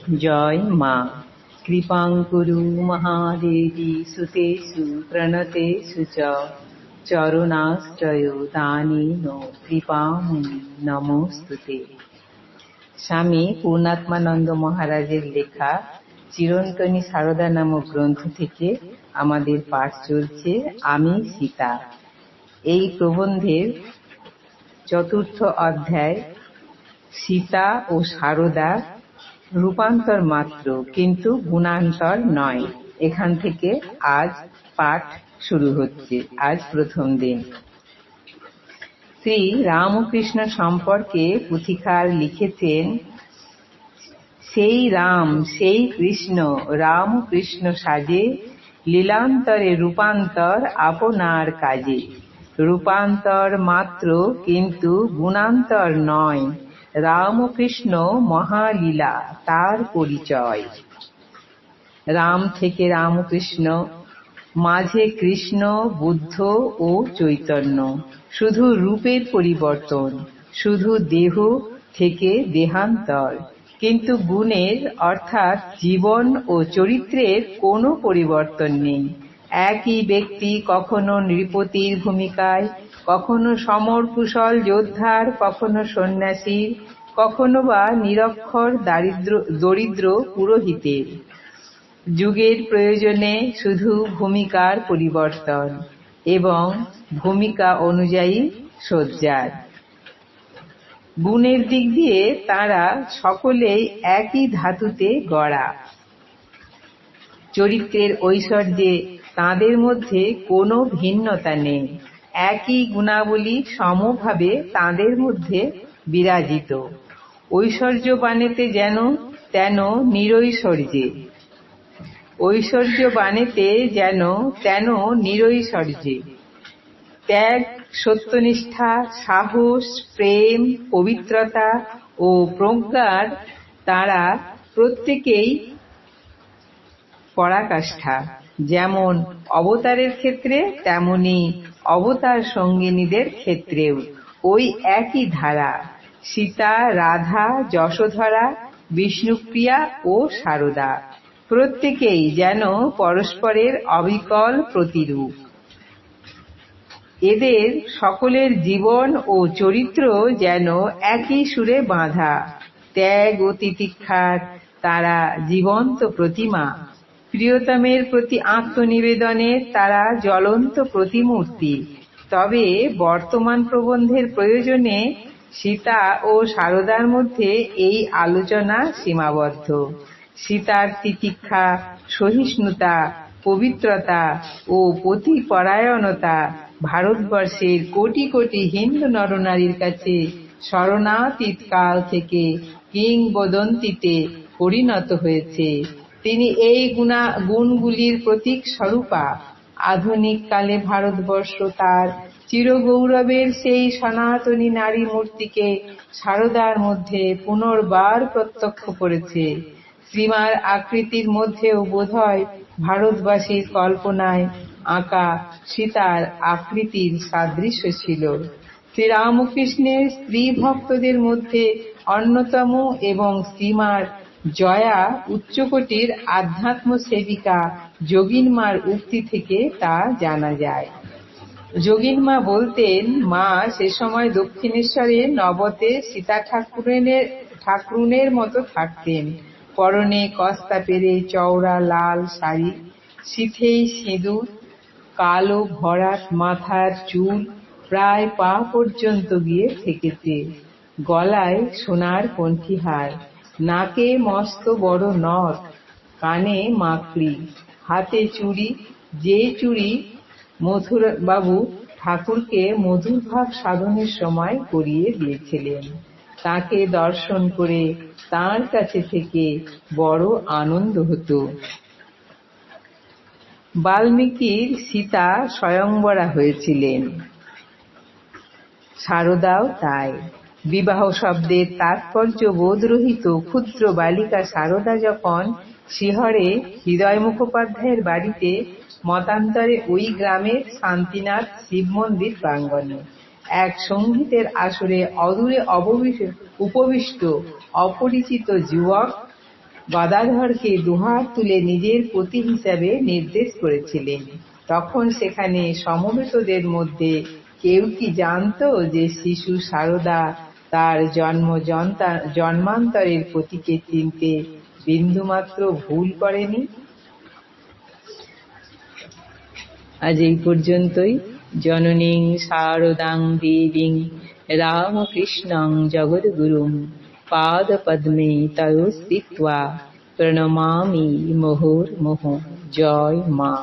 জয় মা। কৃপাং কুরু মহাদেবী সুতেষু প্রণতেষু চ চরণাশ্রয় দানেন কৃপামুনি নমস্তুতে। স্বামী পূর্ণাত্মানন্দ মহারাজের লেখা চিরন্তনী সারদা নামক গ্রন্থ থেকে আমাদের পাঠ চলছে আমি সীতা। এই প্রবন্ধের চতুর্থ অধ্যায় সীতা ও সারদা রূপান্তর মাত্র, কিন্তু গুণান্তর নয়। এখান থেকে আজ পাঠ শুরু হচ্ছে। আজ প্রথম দিন। শ্রী রামকৃষ্ণ সম্পর্কে পুথিকার লিখেছেন, সেই রাম সেই কৃষ্ণ, রামকৃষ্ণ সাজে, লীলান্তরে রূপান্তর আপনার কাজে। রূপান্তর মাত্র, কিন্তু গুণান্তর নয়। রামকৃষ্ণ মহালীলা তার পরিচয়। রাম থেকে রামকৃষ্ণ, মাঝে কৃষ্ণ, বুদ্ধ ও চৈতন্য। শুধু রূপের পরিবর্তন, শুধু দেহ থেকে দেহান্তর, কিন্তু গুণের অর্থাৎ জীবন ও চরিত্রের কোনো পরিবর্তন নেই। একই ব্যক্তি কখনো নৃপতির ভূমিকায়, কখনো সমর কুশল যোদ্ধার, কখনো সন্ন্যাসীর, কখনো বা নিরক্ষর দরিদ্র পুরোহিতের। যুগের প্রয়োজনে শুধু ভূমিকার পরিবর্তন এবং ভূমিকা অনুযায়ী সজ্জার। গুণের দিক দিয়ে তারা সকলেই একই ধাতুতে গড়া। চরিত্রের ঐশ্বর্যে তাঁদের মধ্যে কোনো ভিন্নতা নেই। একই গুণাবলী সমভাবে তাঁদের মধ্যে বিরাজিত। ঐশ্বর্যবানেতে যেন তেন নিরৈশ্বর্যে, ঐশ্বর্যবানেতে যেন তেন নিরৈশ্বর্যে। ত্যাগ, সত্যনিষ্ঠা, সাহস, প্রেম, পবিত্রতা ও প্রজ্ঞার তারা প্রত্যেকেই পরাকাষ্ঠা। যেমন অবতারের ক্ষেত্রে, তেমনি অবতার সঙ্গিনীদের ক্ষেত্রেও ওই একই ধারা। সীতা, রাধা, যশোধরা, বিষ্ণুপ্রিয়া ও সারদা প্রত্যেকেই যেন পরস্পরের অবিকল প্রতিরূপ। এদের সকলের জীবন ও চরিত্র যেন একই সুরে বাঁধা। ত্যাগ ও তিতিক্ষার তারা জীবন্ত প্রতিমা। প্রিয়তমের প্রতি আত্মনিবেদনের তারা জ্বলন্ত প্রতিমূর্তি। তবে বর্তমান প্রবন্ধের প্রয়োজনে সীতা ও সারদার মধ্যে এই আলোচনা সীমাবদ্ধ। সীতার তিতিক্ষা, সহিষ্ণুতা, পবিত্রতা ও পতিপরায়ণতা ভারতবর্ষের কোটি কোটি হিন্দু নরনারীর কাছে শরণাতীত কাল থেকে কিংবদন্তিতে পরিণত হয়েছে। তিনি এই গুণগুলির প্রতীক স্বরূপা। আধুনিক কালে ভারতবর্ষ তার চিরগৌরবের সেই সনাতনী নারী মূর্তিকে সারদার মধ্যে পুনর্বার প্রত্যক্ষ করেছে। শ্রীমার আকৃতির মধ্যেও বোধহয় ভারতবাসীর কল্পনায় আঁকা সীতার আকৃতির সাদৃশ্য ছিল। শ্রীরামকৃষ্ণের স্ত্রী ভক্তদের মধ্যে অন্যতম এবং শ্রীমার জয়া উচ্চকোটির আধ্যাত্ম সেবিকা যোগিনমার উক্তি থেকে তা জানা যায়। যোগিনমা বলতেন, মা সে সময় দক্ষিণেশ্বরে নবতে সীতা ঠাকুরুনের মতো থাকতেন। পরনে কস্তা পেরে চওড়া লাল শাড়ি, সিথেই সিঁদুর, কালো ভরাট মাথার চুল প্রায় পা পর্যন্ত গিয়ে ঠেকেছে। গলায় সোনার কণ্ঠিহার, নাকে মস্ত বড় নথ, কানে মাকড়ি, হাতে চুড়ি। যে চুড়ি মথুরাবাবু ঠাকুরকে মধুরভাব সাধনের সময় পরিয়ে দিয়েছিলেন। তাকে দর্শন করে তাঁর কাছে থেকে বড় আনন্দ হতো। বাল্মীকির সীতা স্বয়ংবরা হয়েছিলেন, সারদাও তাই। বিবাহ শব্দের তাৎপর্য বোধরহিত ক্ষুদ্র বালিকা সারদা যখন শিহরে হৃদয় মুখোপাধ্যায়ের বাড়িতে, মতান্তরে ওই গ্রামের শান্তিনাথ শিব মন্দির প্রাঙ্গণে এক সঙ্গীতের আসরে অদূরে উপবিষ্ট অপরিচিত যুবক গদাধরকে দুহাত তুলে নিজের পতি হিসাবে নির্দেশ করেছিলেন। তখন সেখানে সমবেতদের মধ্যে কেউ কি জানত যে শিশু সারদা তার জন্মান্তরের পতিকে চিনতে বিন্দুমাত্র ভুল করেনি? আজ এই পর্যন্তই। জননীং শারদাং দেবীং রামকৃষ্ণং জগদ্গুরুং পাদপদ্মে তয়োঃ স্থিত্বা প্রণমামি মুহুর্মুহুঃ। জয় মা।